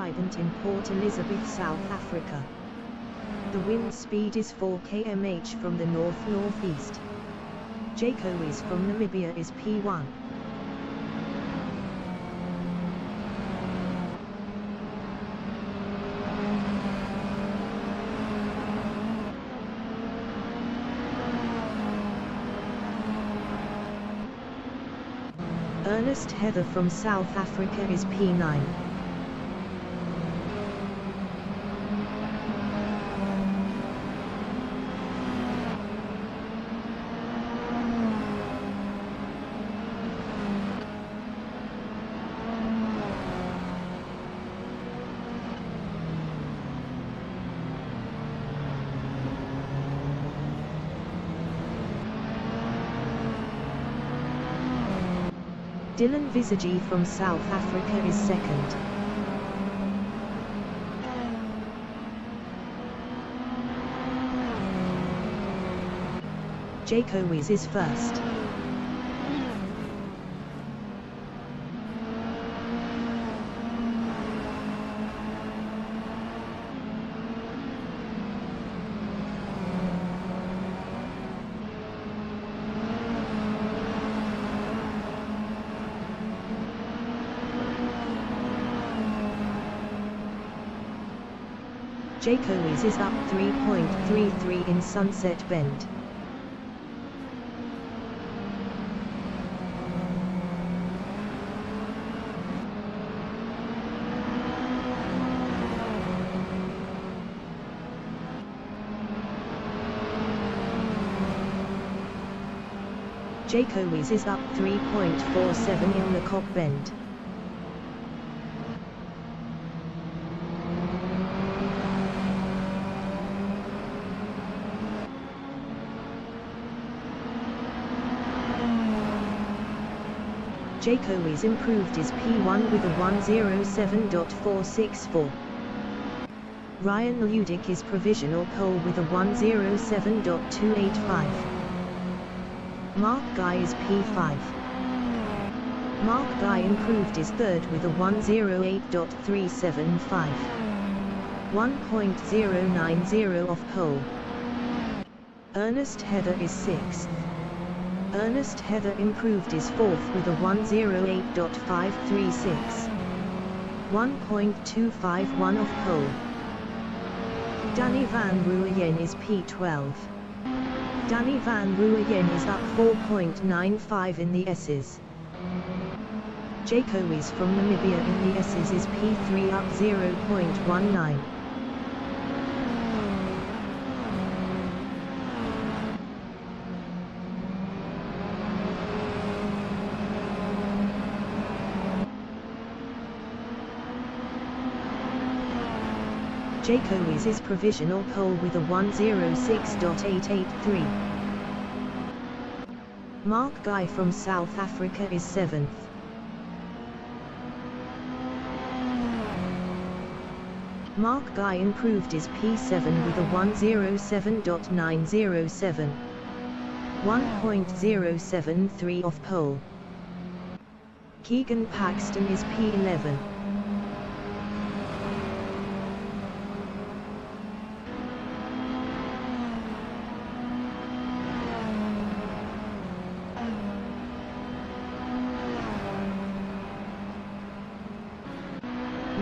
Trident in Port Elizabeth, South Africa. The wind speed is 4 km/h from the north-northeast. JCW from Namibia is P1. Ernest Heather from South Africa is P9. Dylan Visage from South Africa is second. JCW is first. JCW is up 3.33 in Sunset Bend. JCW is up 3.47 in the Cop Bend. JCW improved his P1 with a 107.464. Ryan Ludick is provisional pole with a 107.285. Mark Guy is P5. Mark Guy improved his third with a 108.375. 1.090 off pole. Ernest Heather is 6th. Ernest Heather improved his fourth with a 108.536. 1.251 off pole. Danny Van Rooyen is P12. Danny Van Rooyen is up 4.95 in the S's. JCW from Namibia in the S's is P3 up 0.19. JCW is provisional pole with a 106.883. Mark Guy from South Africa is 7th. Mark Guy improved his P7 with a 107.907. 1.073 off pole. Keegan Paxton is P11.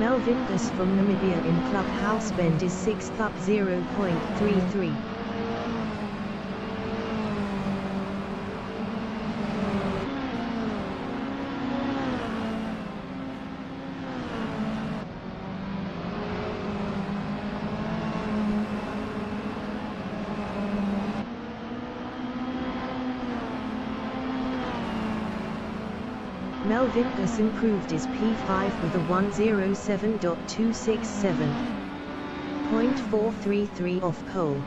Melvin Gus from Namibia in Clubhouse Bend is 6th up 0.33. Melvin Gus improved his P5 with a 107.267. 0.433 off pole.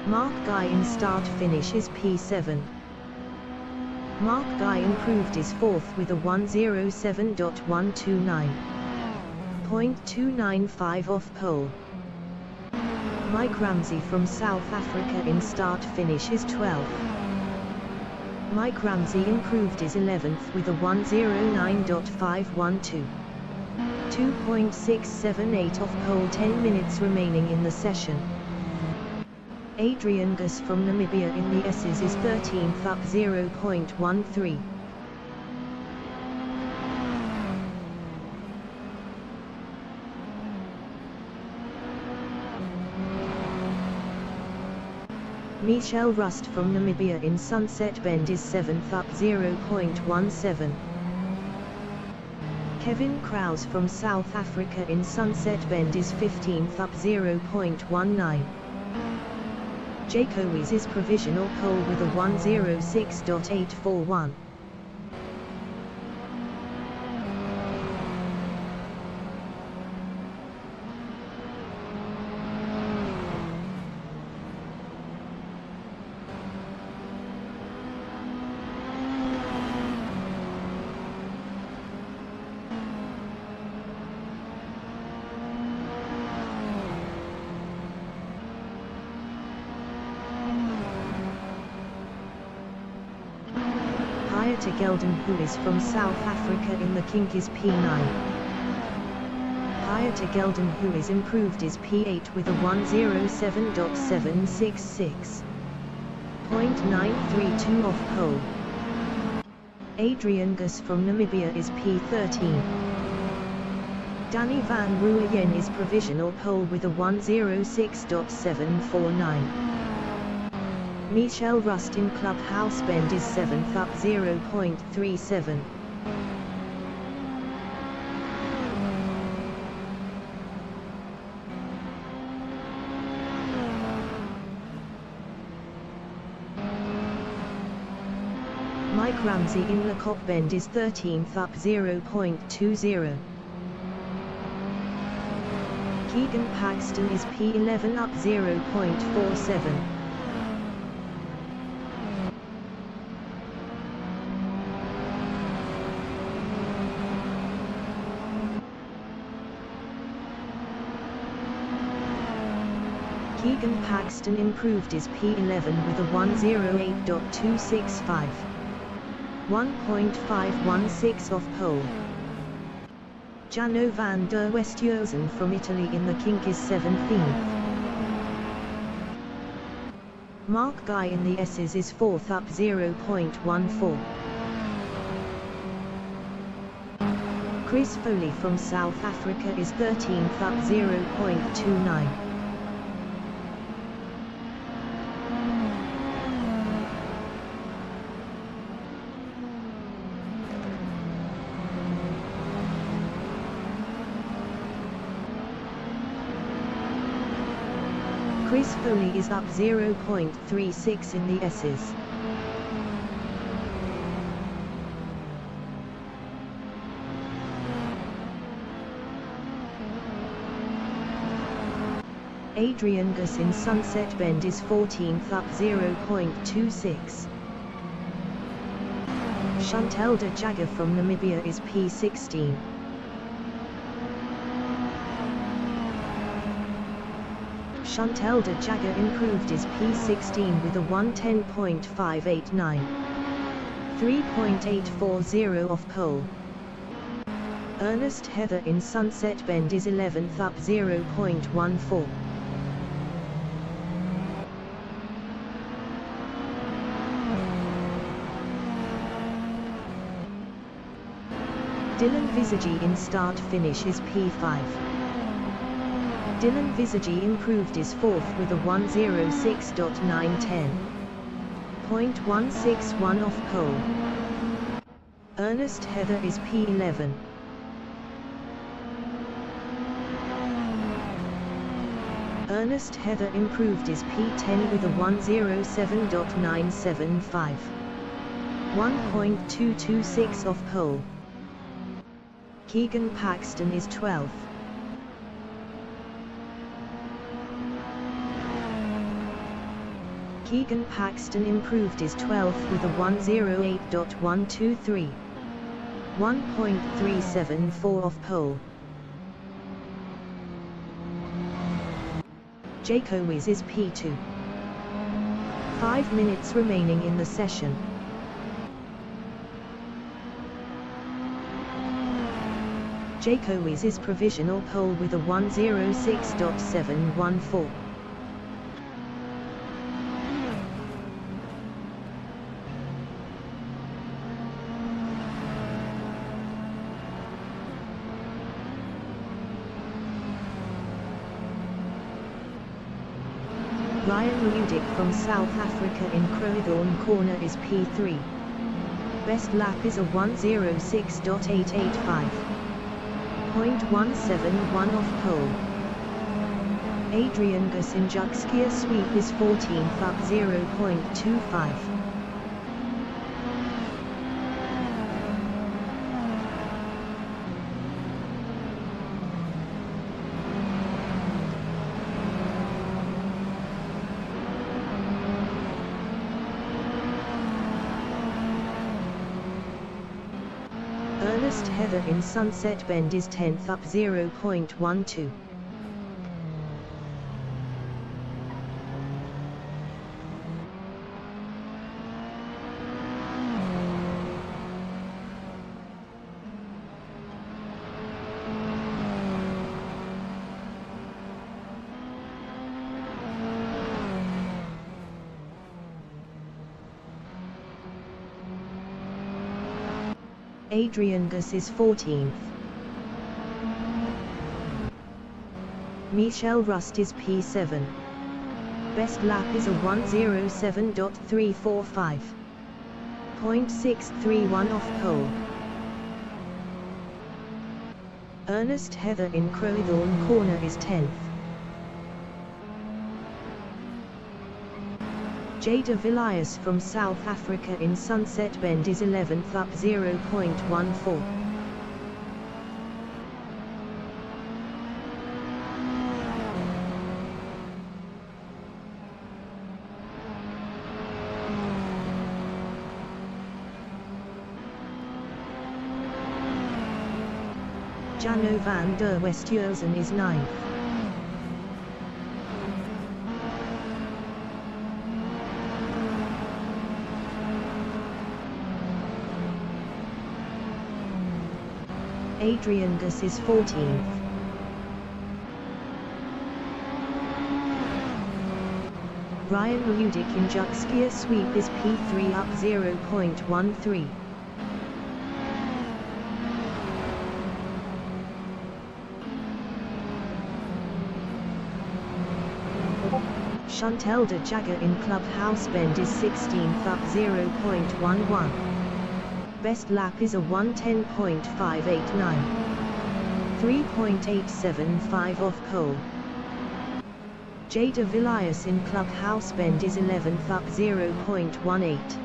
Mark Guy in start finish is P7. Mark Guy improved his fourth with a 107.129. 0.295 off pole. Mike Ramsey from South Africa in start finish is 12th. Mike Ramsey improved his 11th with a 109.512. 2.678 off pole, 10 minutes remaining in the session. Adrian Gus from Namibia in the S's is 13th up 0.13. Michelle Rust from Namibia in Sunset Bend is 7th up 0.17. Kevin Krause from South Africa in Sunset Bend is 15th up 0.19. JCW is provisional pole with a 1:06.841. To Gelden, who is from South Africa in the kink, is P9. Higher to Gelden, who is improved, is P8 with a 1:07.766. 0.932 off pole. Adrian Gus from Namibia is P13. Danny van Rooyen is provisional pole with a 1:06.749. Michelle Rust in Clubhouse Bend is 7th up 0.37. Mike Ramsey in Lecoq Bend is 13th up 0.20. Keegan Paxton is P11 up 0.47. Keegan Paxton improved is P11 with a 1:08.265. 1.516 off pole. Jano van der Westhuizen from Italy in the kink is 17th. Mark Guy in the S's is 4th up 0.14. Chris Foley from South Africa is 13th up 0.29. Chris Foley is up 0.36 in the S's. Adrian Gus in Sunset Bend is 14th up 0.26. Chantel de Jager from Namibia is P16. Chantel de Jager improved is P16 with a 1:10.589. 3.840 off pole. Ernest Heather in Sunset Bend is 11th up 0.14. Dylan Visagie in start finish is P5. Dylan Visagie improved is 4th with a 1:06.910. 0.161 off pole. Ernest Heather is P11. Ernest Heather improved is P10 with a 1:07.975. 1.226 off pole. Keegan Paxton is 12th. Keegan Paxton improved is 12th with a 1:08.123. 1.374 off pole. JCW is P2. 5 minutes remaining in the session. JCW's provisional pole with a 106.714. Ryan Ludick from South Africa in Crowthorne Corner is P3. Best lap is a 106.885. 0.171 off pole. Adrian Gus in Juxkia sweep is 14th up 0.25. Ernest Heather in Sunset Bend is 10th up 0.12. Adrian Gus is 14th. Michelle Rust is P7. Best lap is a 107.345. 0.631 off pole. Ernest Heather in Crowthorne Corner is 10th. Jada Villiers from South Africa in Sunset Bend is 11th up 0.14. Jano van der Westhuizen is 9th. Adrian Gus is 14th. Ryan Ludick in Juxkia sweep is P3 up 0.13. Chantel de Jagger in Clubhouse Bend is 16th up 0.11. Best lap is a 110.589. 3.875 off pole. Jada Villiers in Clubhouse Bend is 11th up 0.18.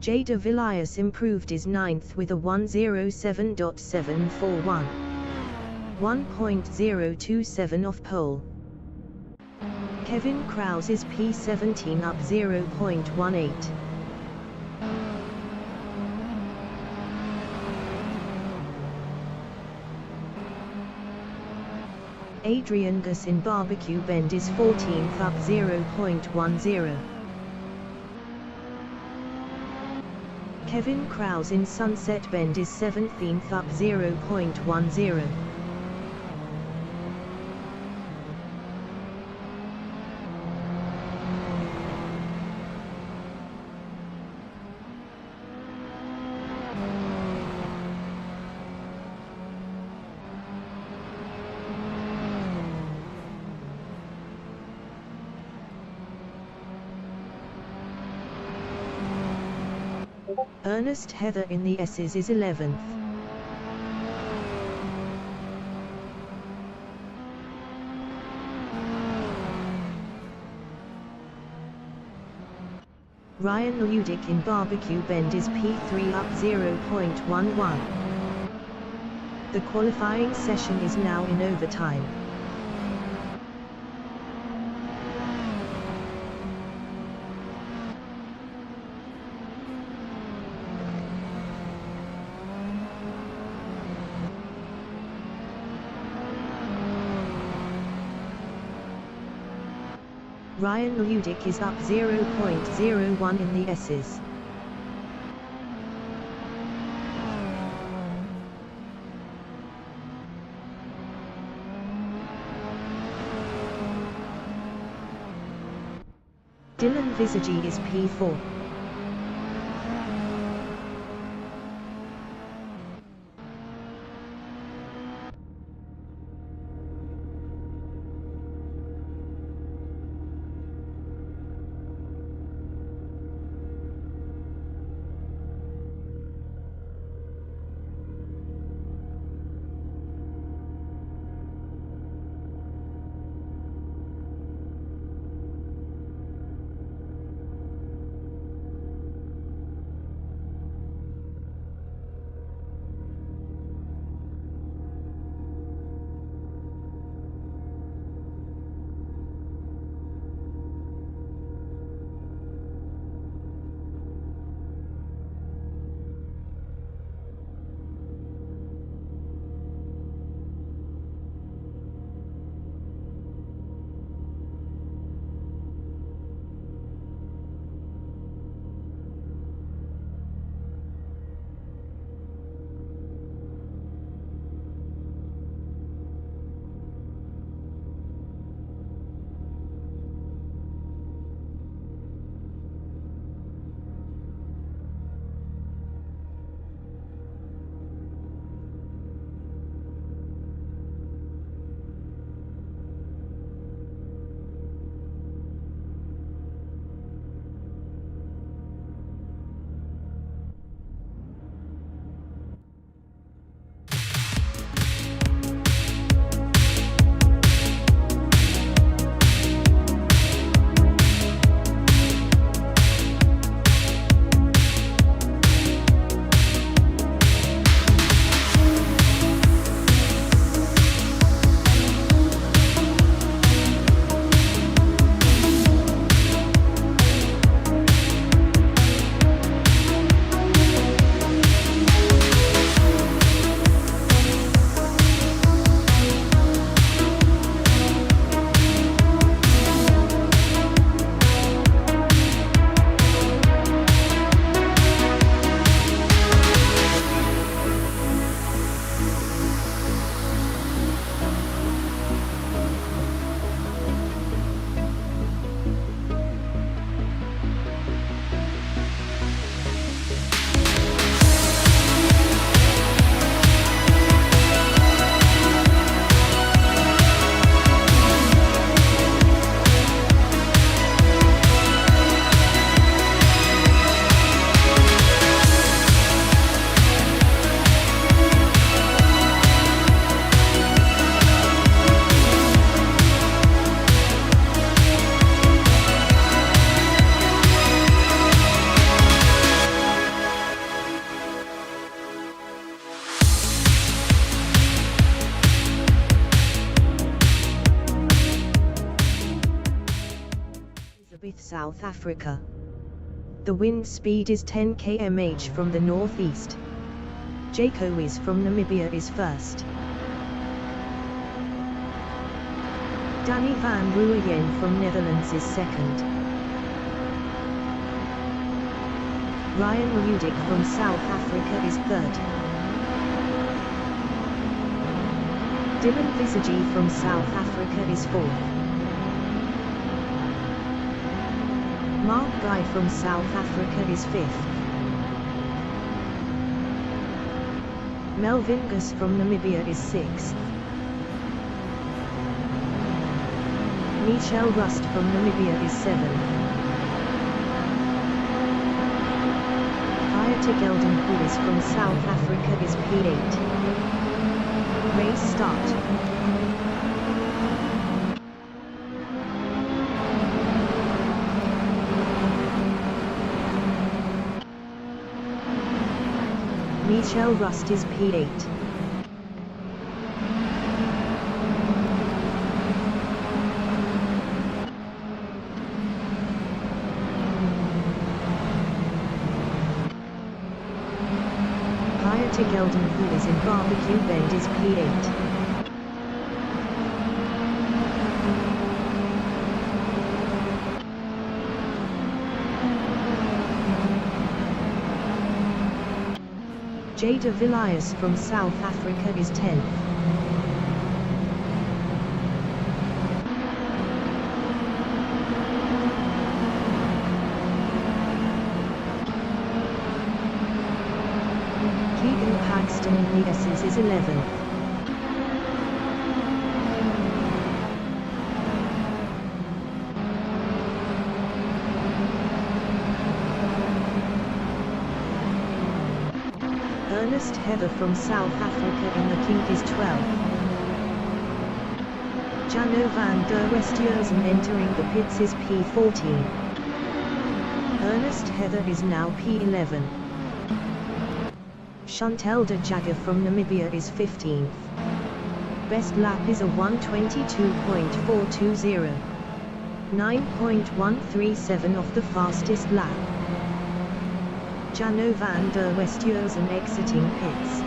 Jada Villiers improved is 9th with a 107.741. 1.027 off pole. Kevin Krause is P17 up 0.18. Adrian Gus in Barbecue Bend is 14th up 0.10. Kevin Krause in Sunset Bend is 17th up 0.10. Ernest Heather in the S's is 11th. Ryan Ludick in Barbecue Bend is P3 up 0.11. The qualifying session is now in overtime. Ryan Ludick is up 0.01 in the S's. Dylan Visagi is P4. South Africa. The wind speed is 10 km/h from the northeast. JCW from Namibia is first. Danny van Rooyen from Netherlands is second. Ryan Ludick from South Africa is third. Dylan Visagi from South Africa is fourth. Mark Guy from South Africa is fifth. Melvin Gus from Namibia is sixth. Michelle Rust from Namibia is seventh. Geldon Poulis from South Africa is P8. Race start. Michelle Rust is P8. Geldon Poulis in Barbecue Bend is P8. JCW from South Africa is 10th. Paxton in the S's is 11th. Ernest Heather from South Africa in the Kink is 12th. Jano van der Westhuizen entering the pits is P14. Ernest Heather is now P11. Chantal de Jager from Namibia is 15th. Best lap is a 1:22.420. 9.137 off the fastest lap. Jano van der Westhuizen exiting pits.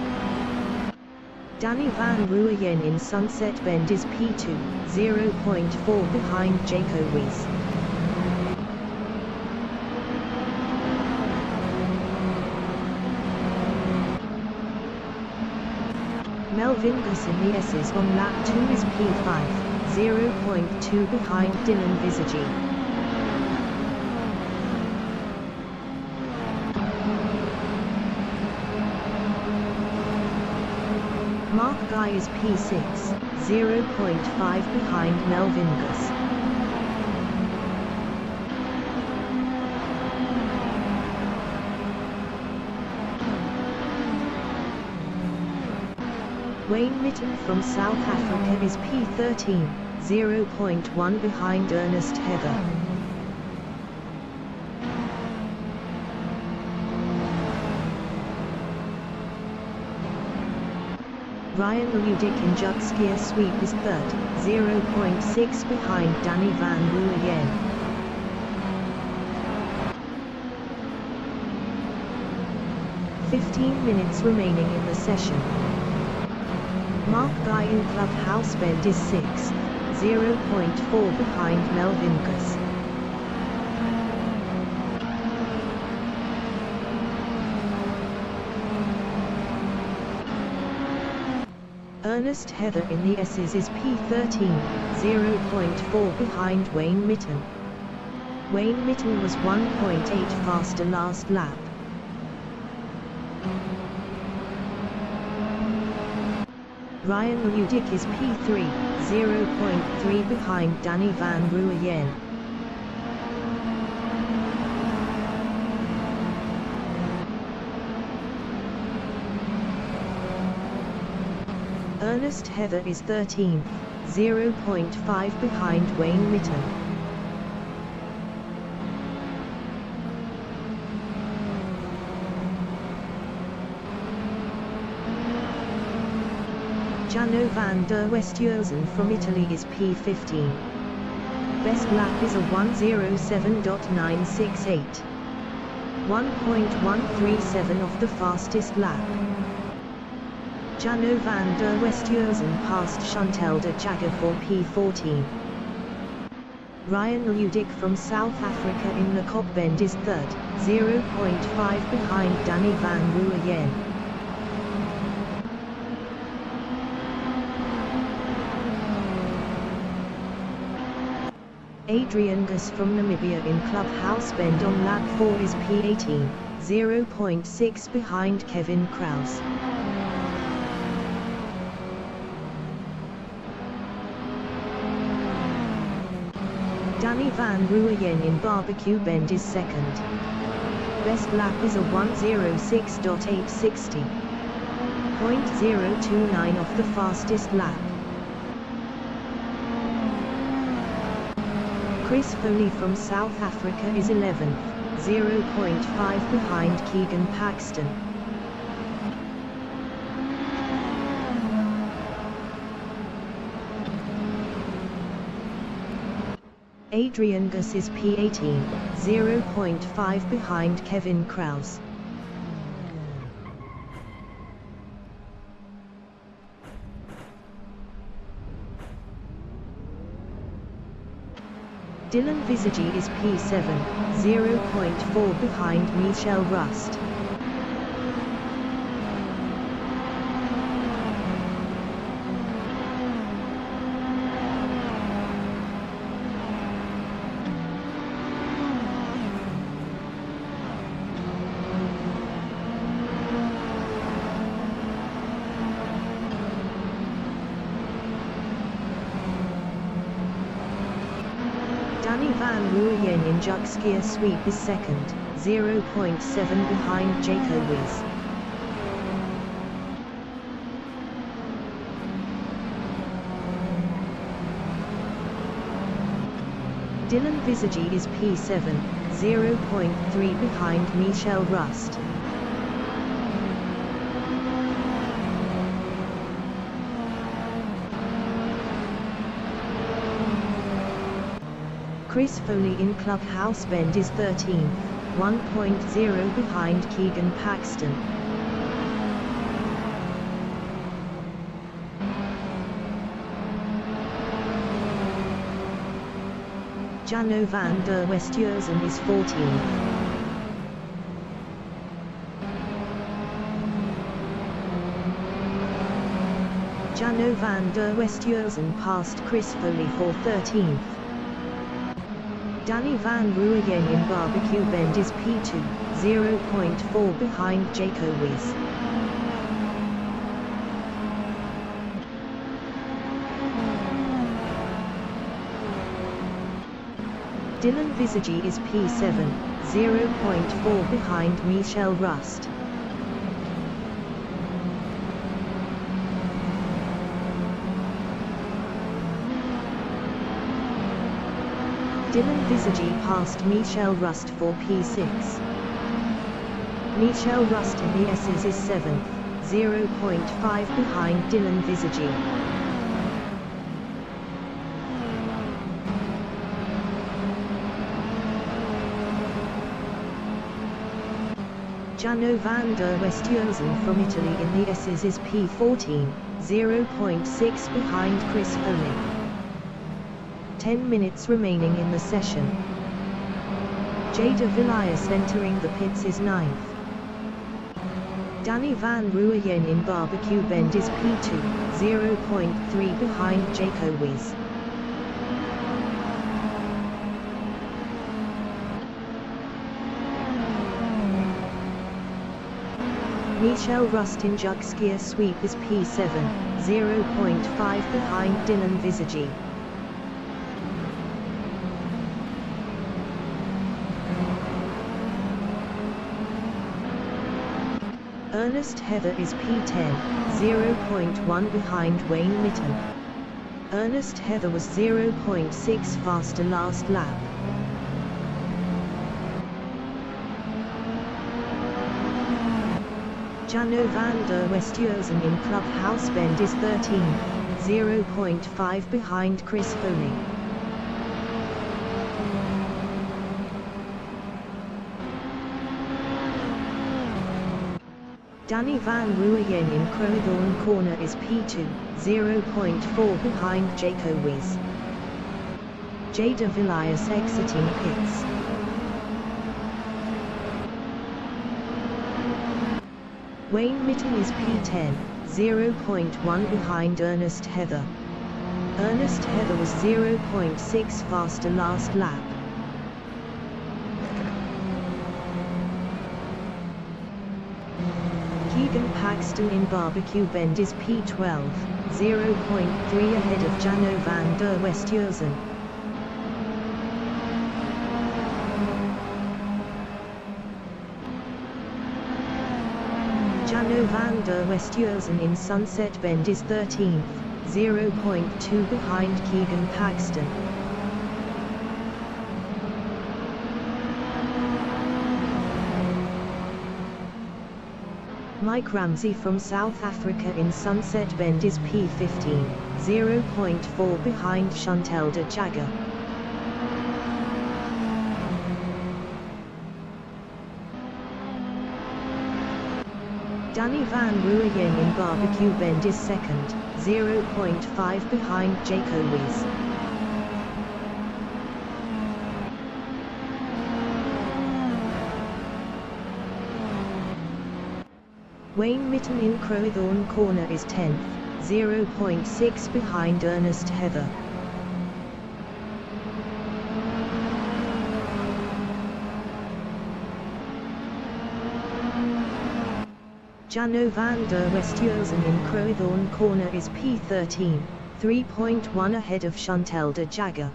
Danny van Rooyen in Sunset Bend is P2, 0.4 behind JCW. Melvin Gus in the S's on lap 2 is P5, 0.2 behind Dylan Visage. Mark Guy is P6, 0.5 behind Melvin Gus. Wayne Mitten from South Africa is P13, 0.1 behind Ernest Heather. Ryan Ludick in Jugskier Sweep is third, 0.6 behind Danny van Rooyen. "15 minutes remaining in the session. Mark Guy in Clubhouse Bend is 6th, 0.4 behind Melvin Gus. Ernest Heather in the S's is P13, 0.4 behind Wayne Mitten. Wayne Mitten was 1.8 faster last lap. Ryan Ludick is P3, 0.3 behind Danny van Rooyen. Ernest Heather is 13th, 0.5 behind Wayne Mitten. Jano van der Westhuizen from Italy is P15. Best lap is a 1:07.968. 1.137 off the fastest lap. Jano van der Westhuizen passed Chantal de Jager for P14. Ryan Ludick from South Africa in the Kop Bend is third, 0.5 behind Danny van Rooyen. Adrian Gus from Namibia in Clubhouse Bend on lap 4 is P18, 0.6 behind Kevin Krause. Danny van Rooyen in Barbecue Bend is second. Best lap is a 1:06.860. 0.029 off the fastest lap. Chris Foley from South Africa is 11th, 0.5 behind Keegan Paxton. Adrian Gus is P18, 0.5 behind Kevin Krause. Dylan Visage is P7, 0.4 behind Michel Rust. Danny van Ruyen in jug skier sweep is second, 0.7 behind JCW. Dylan Visagie is P7, 0.3 behind Michel Rust. Chris Foley in Clubhouse Bend is 13th, 1.0 behind Keegan Paxton. Jano van der Westhuizen is 14th. Jano van der Westhuizen passed Chris Foley for 13th. Danny van Ruyen in Barbecue Bend is P2, 0.4 behind JCW. Dylan Visagie is P7, 0.4 behind Michel Rust. Dylan Visagie passed Michel Rust for P6. Michel Rust in the S's is 7th, 0.5 behind Dylan Visagie. Jano van der Westhuizen from Italy in the S's is P14, 0.6 behind Chris Foley. 10 minutes remaining in the session. Jada Villiers entering the pits is 9th. Danny van Ruyen in Barbecue Bend is P2, 0.3 behind JCW. Michel Rust in jug skier sweep is P7, 0.5 behind Dylan Visagie. Ernest Heather is P10, 0.1 behind Wayne Mitten. Ernest Heather was 0.6 faster last lap. Jano van der Westhuizen in Clubhouse Bend is 13th, 0.5 behind Chris Foley. Danny van Ruyen in Crowthorne Corner is P2, 0.4 behind JCW. Jada Villiers exiting pits. Wayne Mitten is P10, 0.1 behind Ernest Heather. Ernest Heather was 0.6 faster last lap. Keegan Paxton in Barbecue Bend is P12, 0.3 ahead of Jano van der Westhuizen. Jano van der Westhuizen in Sunset Bend is 13th, 0.2 behind Keegan Paxton. Mike Ramsey from South Africa in Sunset Bend is P15, 0.4 behind Chantel de Jager. Danny van Ruyen in Barbecue Bend is second, 0.5 behind JCW. Wayne Mitten in Crowthorne Corner is 10th, 0.6 behind Ernest Heather. Jano van der Westhuizen in Crowthorne Corner is P13, 3.1 ahead of Chantel de Jager.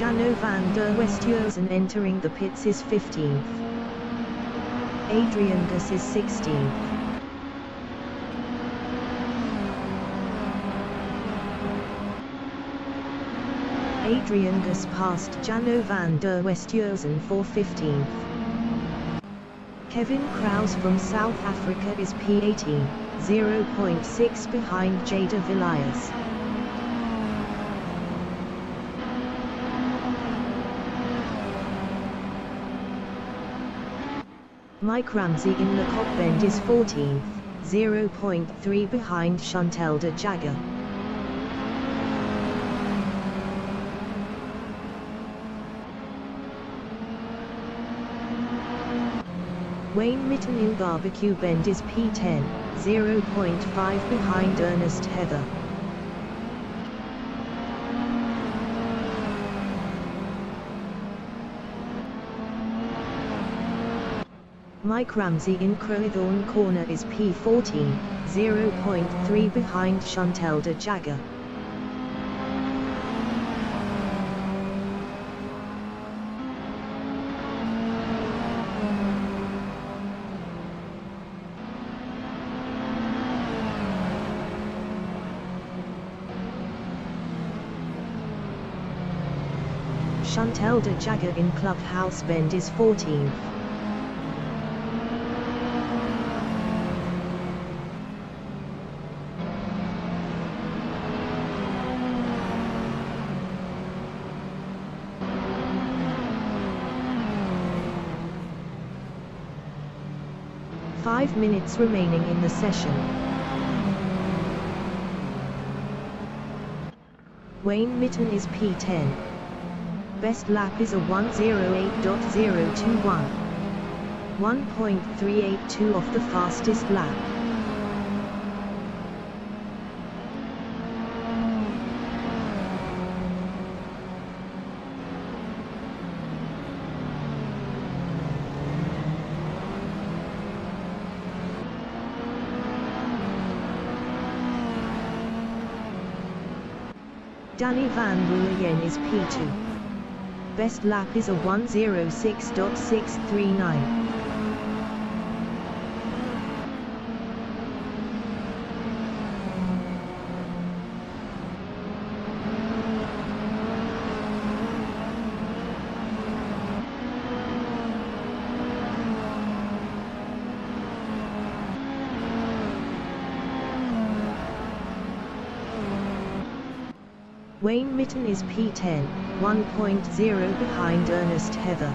Jano van der Westhuizen entering the pits is 15th. Adrian Gus is 16th. Adrian Gus passed Jano van der Westhuizen for 15th. Kevin Krause from South Africa is P18, 0.6 behind Jada Villiers. Mike Ramsey in the Cockbend is 14th, 0.3 behind Chantal de Jager. Wayne Mitten in Barbecue Bend is P10, 0.5 behind Ernest Heather. Mike Ramsey in Crowthorne Corner is P14, 0.3 behind Chantal de Jager. Chantal de Jager in Clubhouse Bend is 14th. Five minutes remaining in the session. Wayne Mitten is P10. Best lap is a 1:08.021. 1.382 off the fastest lap. Danny van Ruyen is P2. Best lap is a 1:06.639. Wayne Mitten is P10, 1.0 behind Ernest Heather.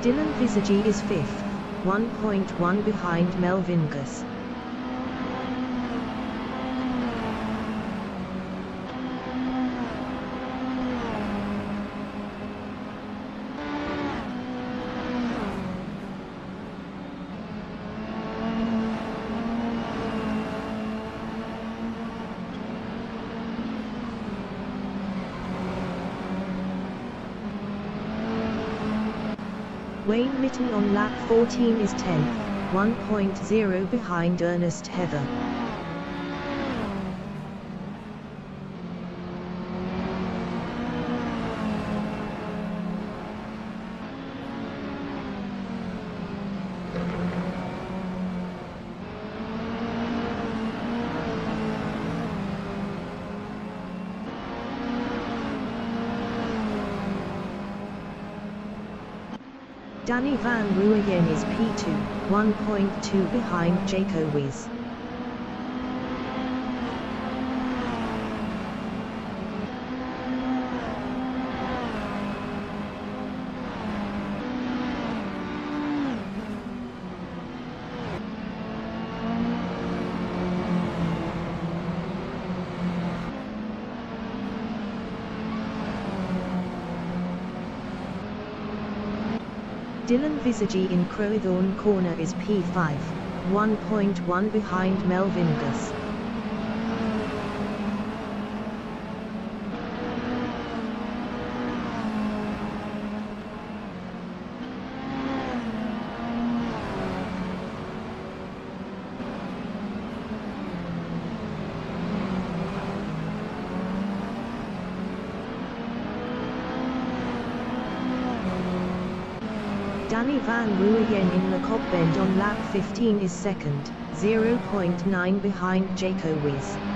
Dylan Visagie is 5th, 1.1 behind Melvin Gus. Wayne Mitten on lap 14 is 10th, 1.0 behind Ernest Heather. Danny van Ruyen is P2, 1.2 behind JCW. Dylan Visagi in Crowthorne corner is P5, 1.1 behind Melvin Gus. Danny Van Ruyen in Le Coq-Bend on lap 15 is second, 0.9 behind JCW.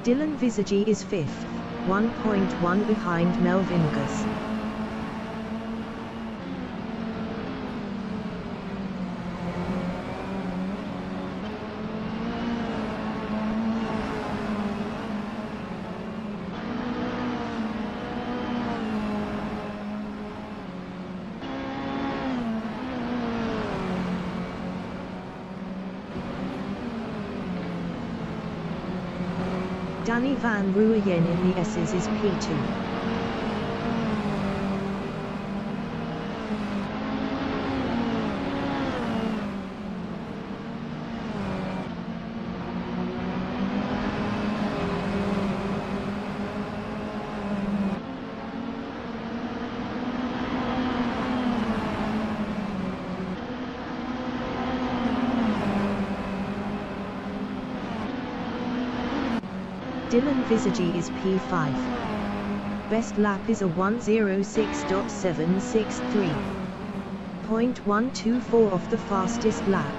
Dylan Visagi is fifth, 1.1 behind Melvin Gus. Danny Van Ruyen in the S's is P2. Dylan Visagi is P5. Best lap is a 1:06.763. 0.124 off the fastest lap.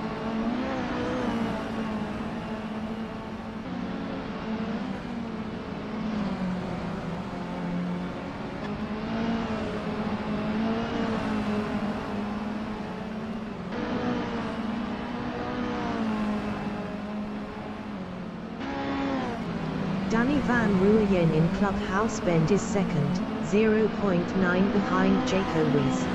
Danny Van Ruyen in Clubhouse Bend is second, 0.9 behind JCW.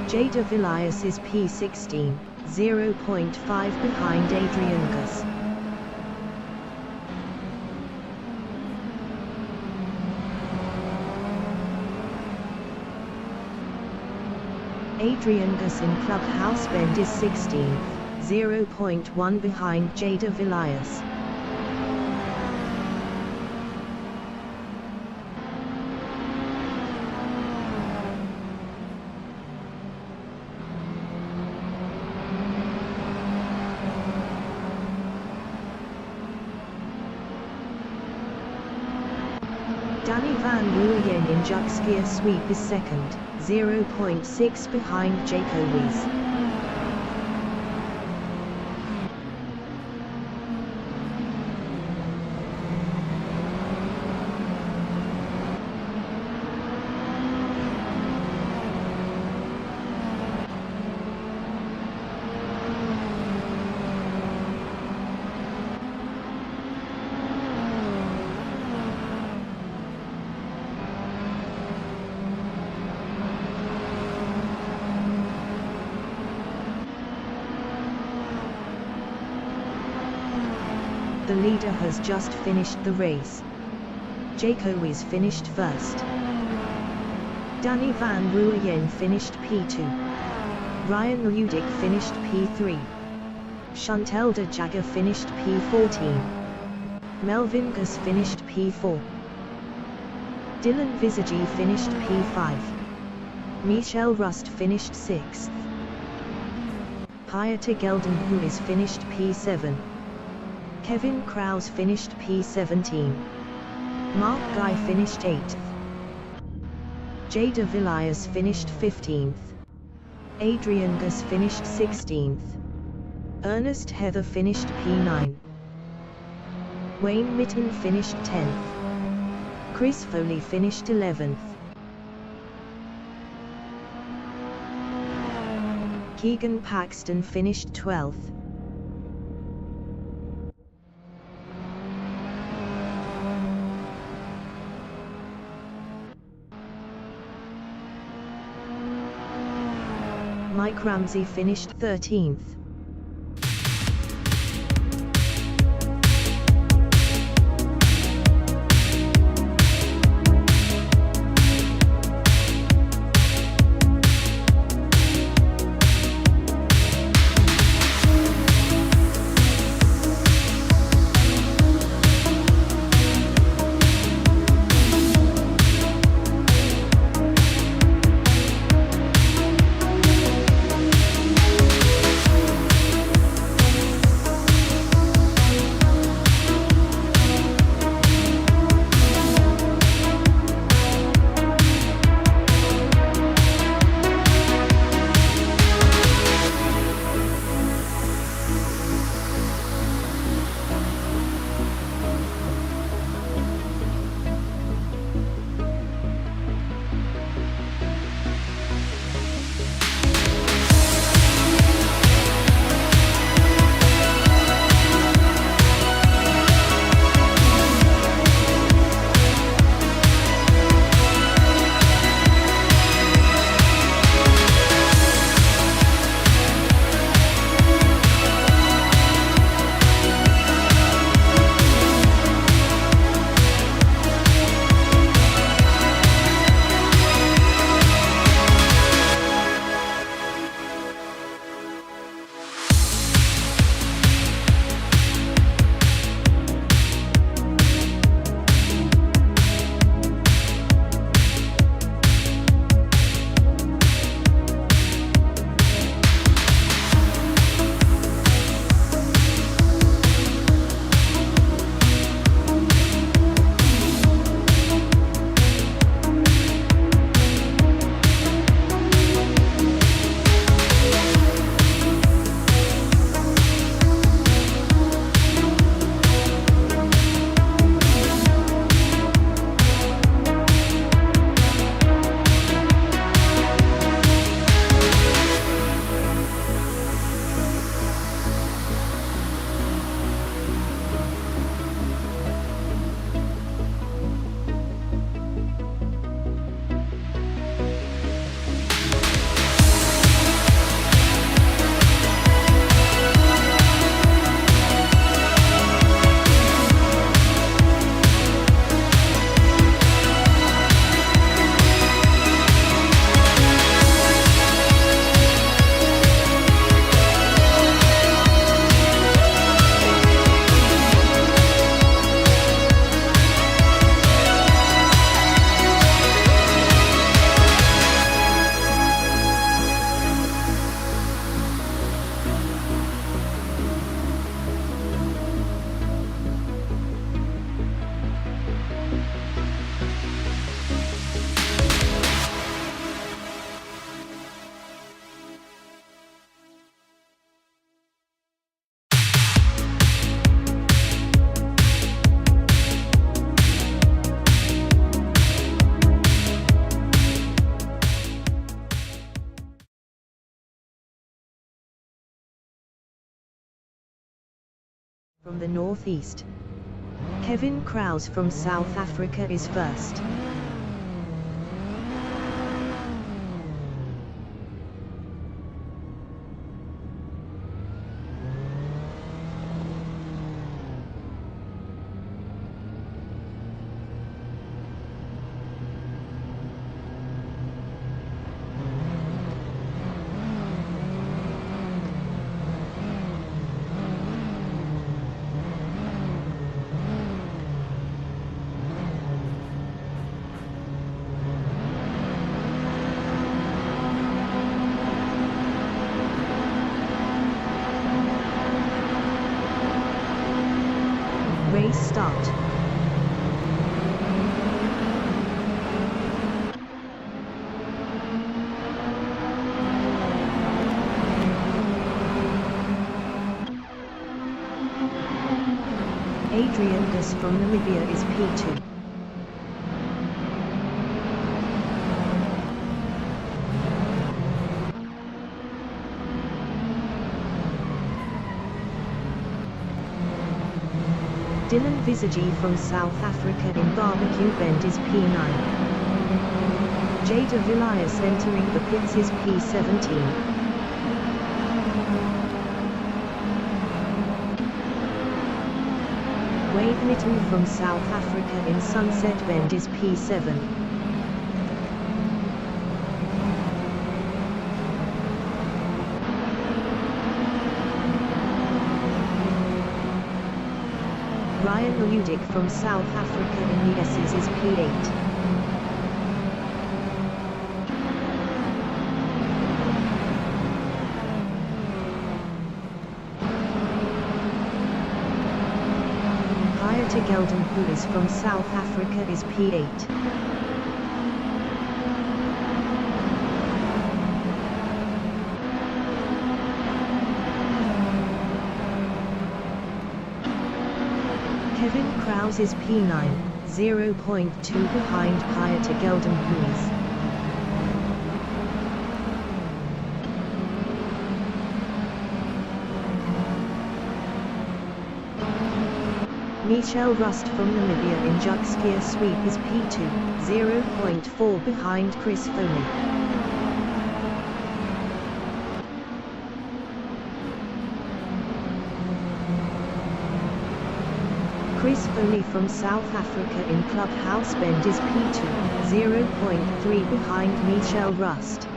Jada Villiers is P16, 0.5 behind Adrian Gus. Adrian Gus in Clubhouse Bend is 16th, 0.1 behind Jada Villiers. Danny Van Ruyen in Juxgear Sweep is second, 0.6 behind JCW. The leader has just finished the race. JCW finished first. Danny Van Ruyen finished P2. Ryan Ludick finished P3. Chantal de Jager finished P14. Melvin Gus finished P4. Dylan Visagi finished P5. Michelle Rust finished 6th. Pieter Gelden who is finished P7. Kevin Krause finished P17. Mark Guy finished 8th. Jada Villiers finished 15th. Adrian Gus finished 16th. Ernest Heather finished P9. Wayne Mitten finished 10th. Chris Foley finished 11th. Keegan Paxton finished 12th. Mike Ramsey finished 13th. From the northeast, Kevin Krause from South Africa is first. Race start. Adrian Gus from Namibia is P2. Dylan Visage from South Africa in Barbecue Bend is P9. Jada Villiers entering the pits is P17. Wade Mitten from South Africa in Sunset Bend is P7. Ryan Ludick from South Africa in the S's is P8. Hayate Gelden, who is from South Africa, is P8. Kevin Krause is P9, 0.2 behind Hayate Gelden, who is. Michelle Rust from Namibia in Jug Skier Sweep is P2, 0.4 behind Chris Foley. Chris Foley from South Africa in Clubhouse Bend is P2, 0.3 behind Michelle Rust.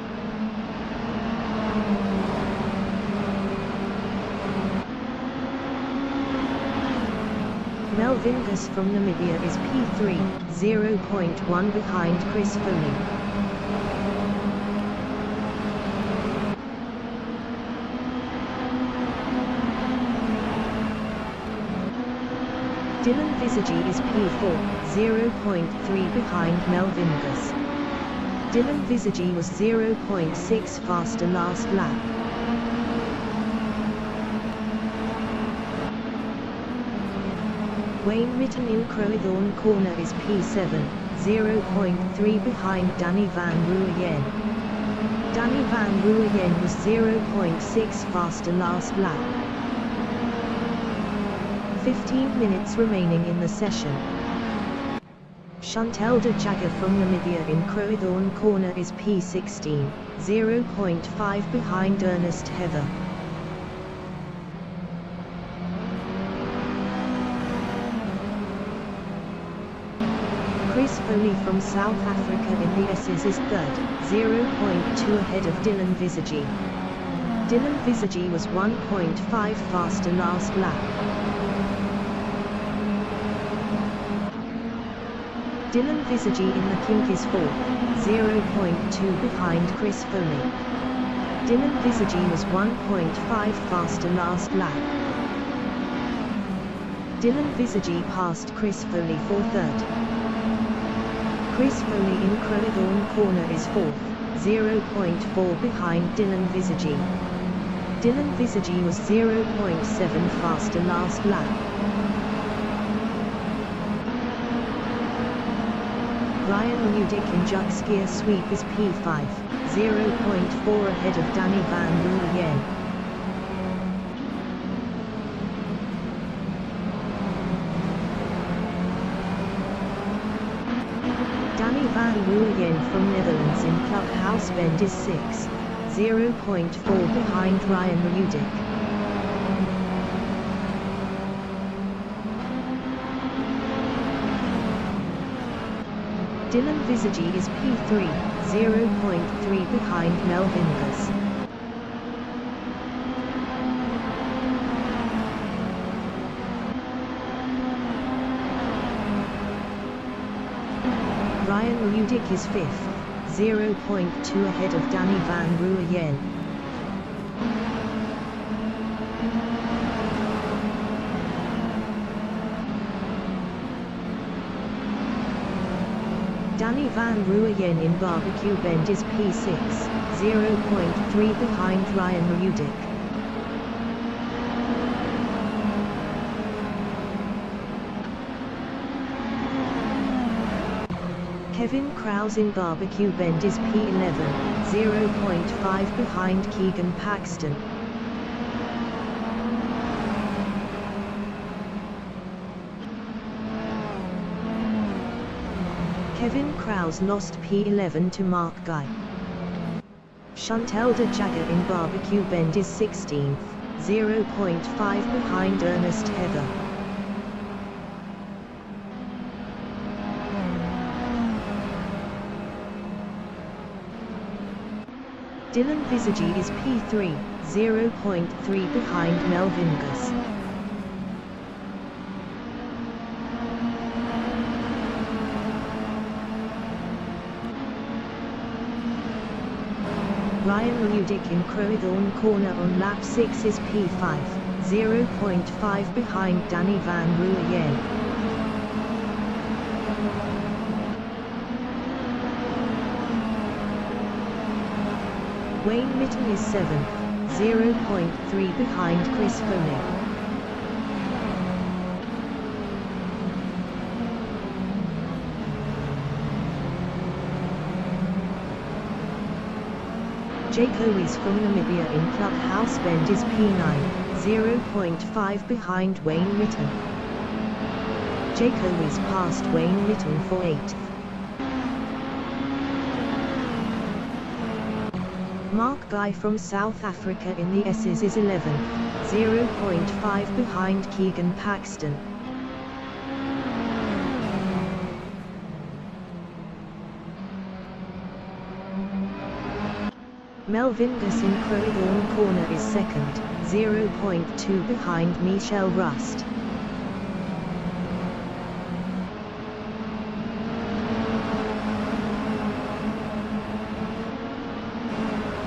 Melvin Gus from Namibia is P3, 0.1 behind Chris Foley. Dylan Visage is P4, 0.3 behind Melvin Gus. Dylan Visage was 0.6 faster last lap. Wayne Mitten in Crowthorne Corner is P7, 0.3 behind Danny Van Ruyen. Danny Van Ruyen was 0.6 faster last lap. 15 minutes remaining in the session. Chantel de Jager from Namibia in Crowthorne Corner is P16, 0.5 behind Ernest Heather. Chris Foley from South Africa in the S's is third, 0.2 ahead of Dylan Visage. Dylan Visage was 1.5 faster last lap. Dylan Visage in the kink is fourth, 0.2 behind Chris Foley. Dylan Visage was 1.5 faster last lap. Dylan Visage passed Chris Foley for third. Chris Foley in Crowthorne Corner is fourth, 0.4 behind Dylan Visage. Dylan Visage was 0.7 faster last lap. Ryan Ludick in Jug Skier Sweep is P5, 0.4 ahead of Danny Van Ruyen. Danny Van Ruyen from Netherlands in Clubhouse Bend is 6, 0.4 behind Ryan Ludick. Dylan Visage is P3, 0.3 behind Melvin Gus. Ryan Ludick is 5th, 0.2 ahead of Danny Van Ruyen. Danny Van Ruyen in Barbecue Bend is P6, 0.3 behind Ryan Ludick. Kevin Krause in Barbecue Bend is P11, 0.5 behind Keegan Paxton. Kevin Krause lost P11 to Mark Guy. Chantal de Jager in Barbecue Bend is 16th, 0.5 behind Ernest Heather. Dylan Visagie is P3, 0.3 behind Mel Vingus. Ryan Ludick in Crowthorne Corner on lap 6 is P5, 0.5 behind Danny Van Ruyen. Wayne Mitten is 7th, 0.3 behind Chris Foley. Jayco from Namibia in Clubhouse Bend is P9, 0.5 behind Wayne Mitten. Jayco passed Wayne Mitten for 8th. Mark Guy from South Africa in the S's is 11th, 0.5 behind Keegan Paxton. Mel Vingus in Crowthorne Corner is 2nd, 0.2 behind Michelle Rust.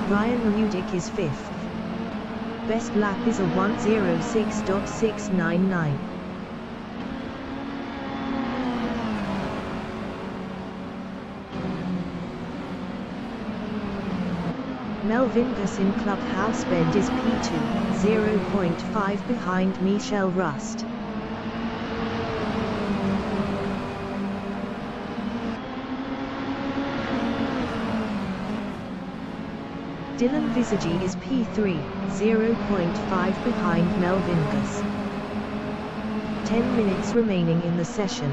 Ryan Ludick is 5th. Best lap is a 1:06.699. Mel Vingus in Clubhouse Bend is P2, 0.5 behind Michelle Rust. Dylan Visagie is P3, 0.5 behind Mel Vingus. 10 minutes remaining in the session.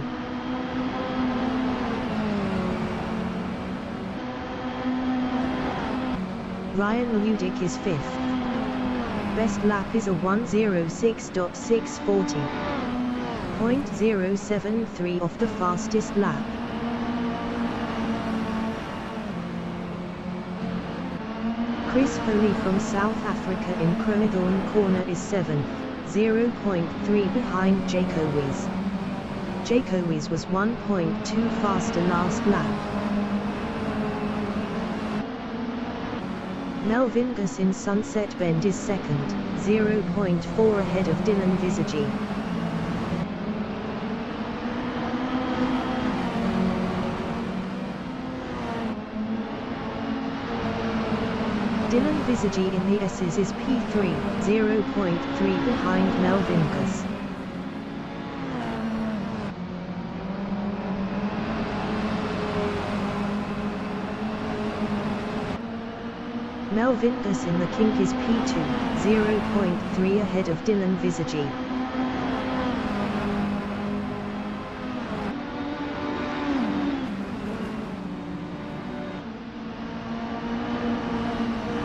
Ryan Ludick is 5th. Best lap is a 1:06.640. 0.073 off the fastest lap. Chris Foley from South Africa in Crowthorne Corner is 7th, 0.3 behind Jayco. Jayco was 1.2 faster last lap. Mel Vingus in Sunset Bend is 2nd, 0.4 ahead of Dylan Visagie. Dylan Visagie in the S's is P3, 0.3 behind Mel Vingus. Mel Vingus in the Kink is P2, 0.3 ahead of Dylan Visagie.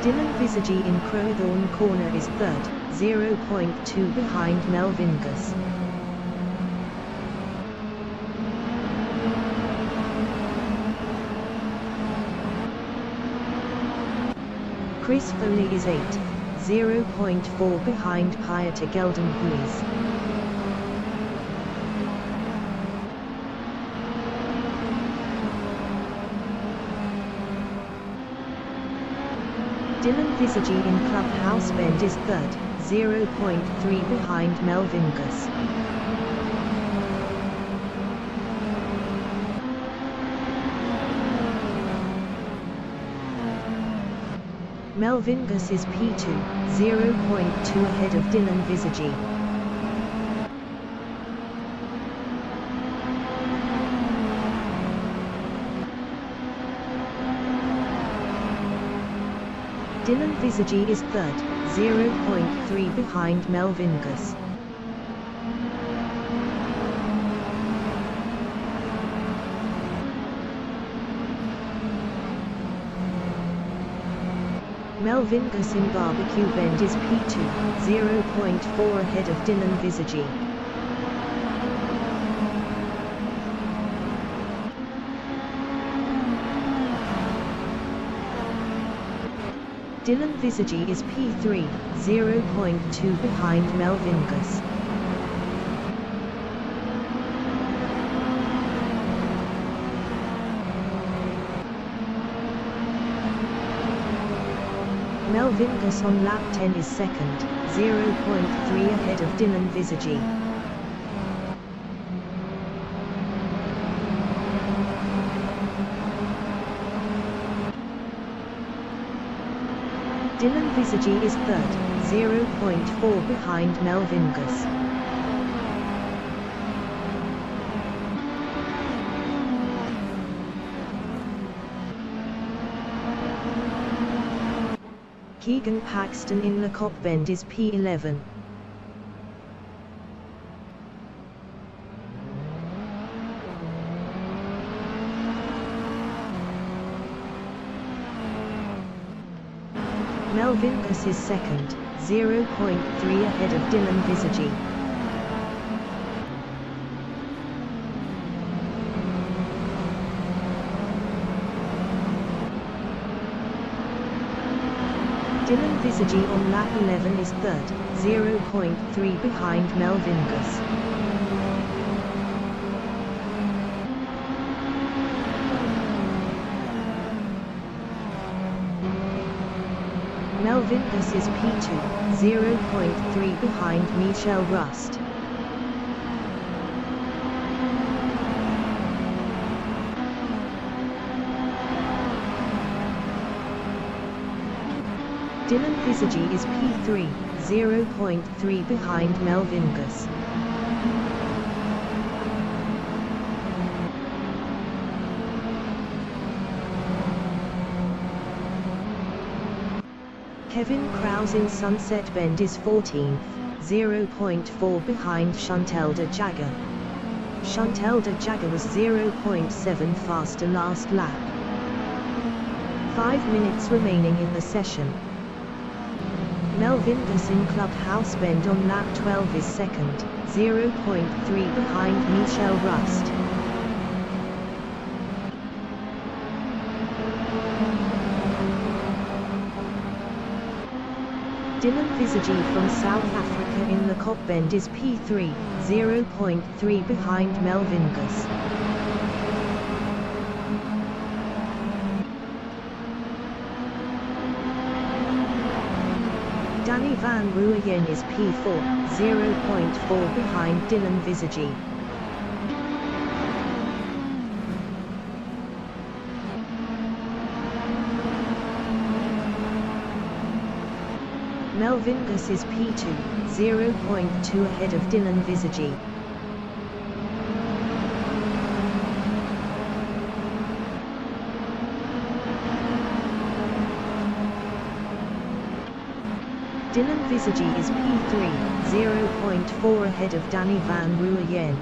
Dylan Visagie in Crowthorne Corner is 3rd, 0.2 behind Mel Vingus. Chris Foley is 8th, 0.4 behind Pieter Geldenhuis. Dylan Visagie in Clubhouse Bend is 3rd, 0.3 behind Mel Vingus. Mel Vingus is P2, 0.2 ahead of Dylan Visagie. Dylan Visagie is 3rd, 0.3 behind Mel Vingus. Melvin Gus in Barbecue Bend is P2, 0.4 ahead of Dylan Visagie. Dylan Visagie is P3, 0.2 behind Melvin Gus. Melvin Gus on lap 10 is second, 0.3 ahead of Dylan Visagie. Dylan Visagie is third, 0.4 behind Melvin Gus. Keegan Paxton in Lecoq Bend is P11. Melvin Gus is second, 0.3 ahead of Dylan Visagie. Dylan Visagie on lap 11 is third, 0.3 behind Melvin Gus. Melvin Gus is P2, 0.3 behind Michelle Rust. Dylan Visagie is P3, 0.3 behind Melvin Gus. Kevin Krause in Sunset Bend is 14th, 0.4 behind Chantel de Jager. Chantel de Jager was 0.7 faster last lap. 5 minutes remaining in the session. Melvin Gus in Clubhouse Bend on lap 12 is second, 0.3 behind Michelle Rust. Dylan Visagie from South Africa in Lecoq Bend is P3, 0.3 behind Melvin Gus. Danny Van Ruyen is P4, 0.4 behind Dylan Visagie. Melvin Gus is P2, 0.2 ahead of Dylan Visagie. Dylan Visagie is P3, 0.4 ahead of Danny Van Ruyen.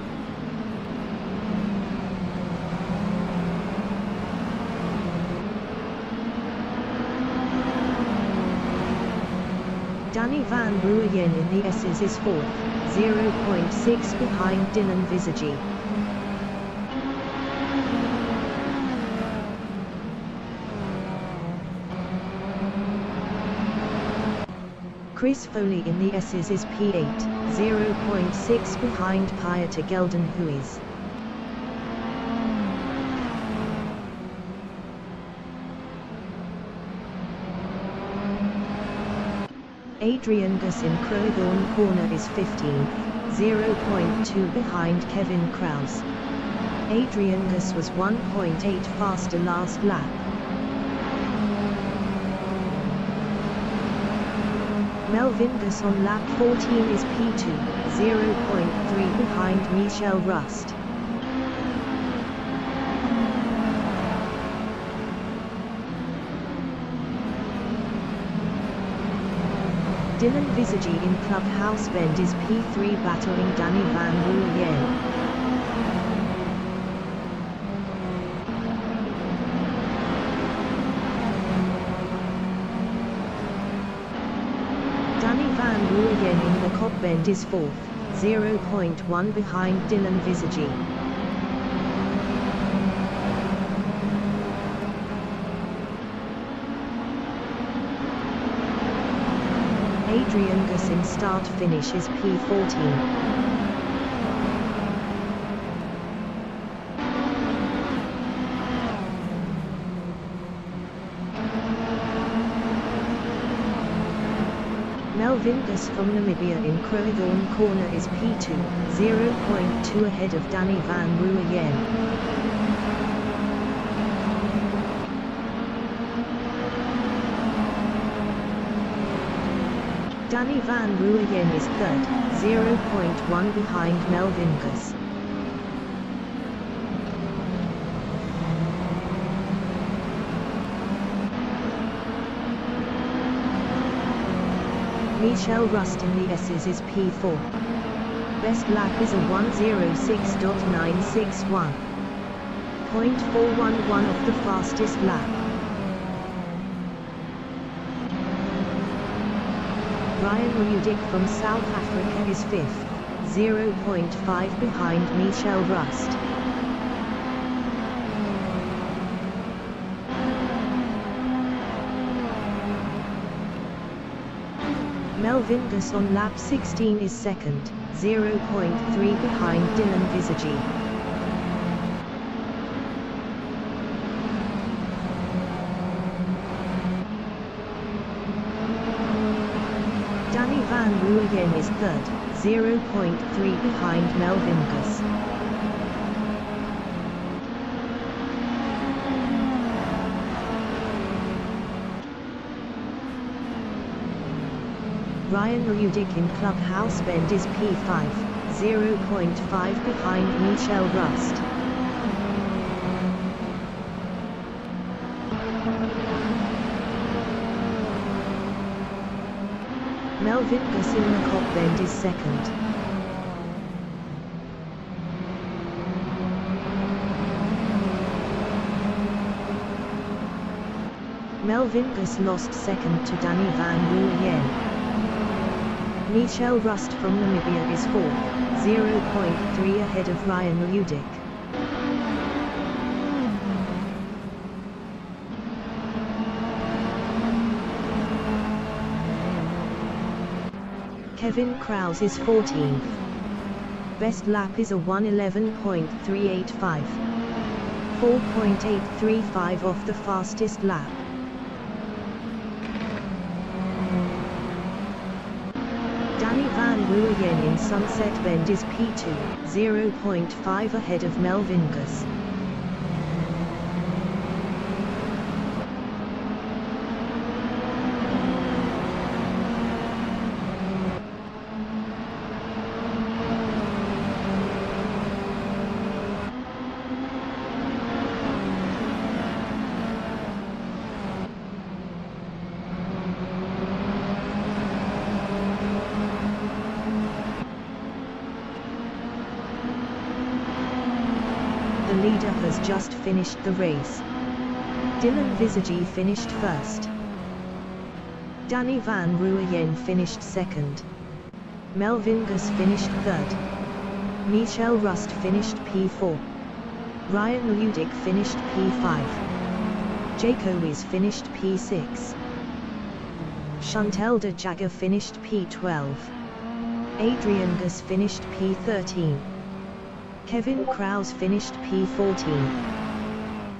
Danny Van Ruyen in the S's is 4th, 0.6 behind Dylan Visagie. Chris Foley in the S's is P8, 0.6 behind Pieter Gelden Huis. Adrian Gus in Crowthorne Corner is 15th, 0.2 behind Kevin Krause. Adrian Gus was 1.8 faster last lap. Melvin Gus on lap 14 is P2, 0.3 behind Michelle Rust. Dylan Visagie in Clubhouse Bend is P3 battling Danny Van Ruyen. Nguyen in the Cop Bend is 4th, 0.1 behind Dylan Visagi. Adrian Gus in start-finish is P14. Melvin Gus from Namibia in Croydon corner is P2, 0.2 ahead of Danny van Rooyen. Danny van Rooyen is 3rd, 0.1 behind Melvin Gus. Michelle Rust in the S's is P4. Best lap is a 1:06.961. 0.411 of the fastest lap. Ryan Rudik from South Africa is 5th, 0.5 behind Michelle Rust. Melvin Gus on lap 16 is 2nd, 0.3 behind Dylan Visagi. Danny van Rooyen is 3rd, 0.3 behind Melvin Gus. Ryan Rudik in Clubhouse Bend is P5, 0.5 behind Michelle Rust. Melvin Gus in the Cop Bend is 2nd. Melvin Gus lost 2nd to Danny van Rooyen. Michelle Rust from Namibia is 4th, 0.3 ahead of Ryan Rudik. Kevin Krause is 14th. Best lap is a 1:11.385. 4.835 off the fastest lap. Danny van Rooyen in Sunset Bend is P2, 0.5 ahead of Melvin Gus. The leader has just finished the race. Dylan Visagi finished 1st. Danny van Rooyen finished 2nd. Melvin Gus finished 3rd. Michelle Rust finished P4. Ryan Rudik finished P5. JCW finished P6. Chantal de Jager finished P12. Adrian Gus finished P13. Kevin Krause finished P14.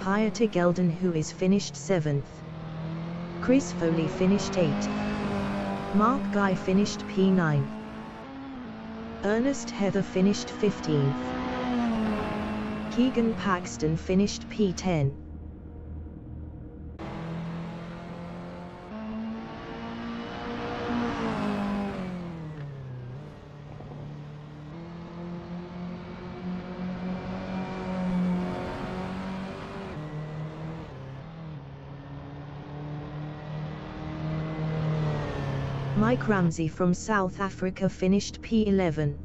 Pieter Gelden who is finished 7th. Chris Foley finished 8th. Mark Guy finished P9. Ernest Heather finished 15th. Keegan Paxton finished P10. Mike Ramsey from South Africa finished P11.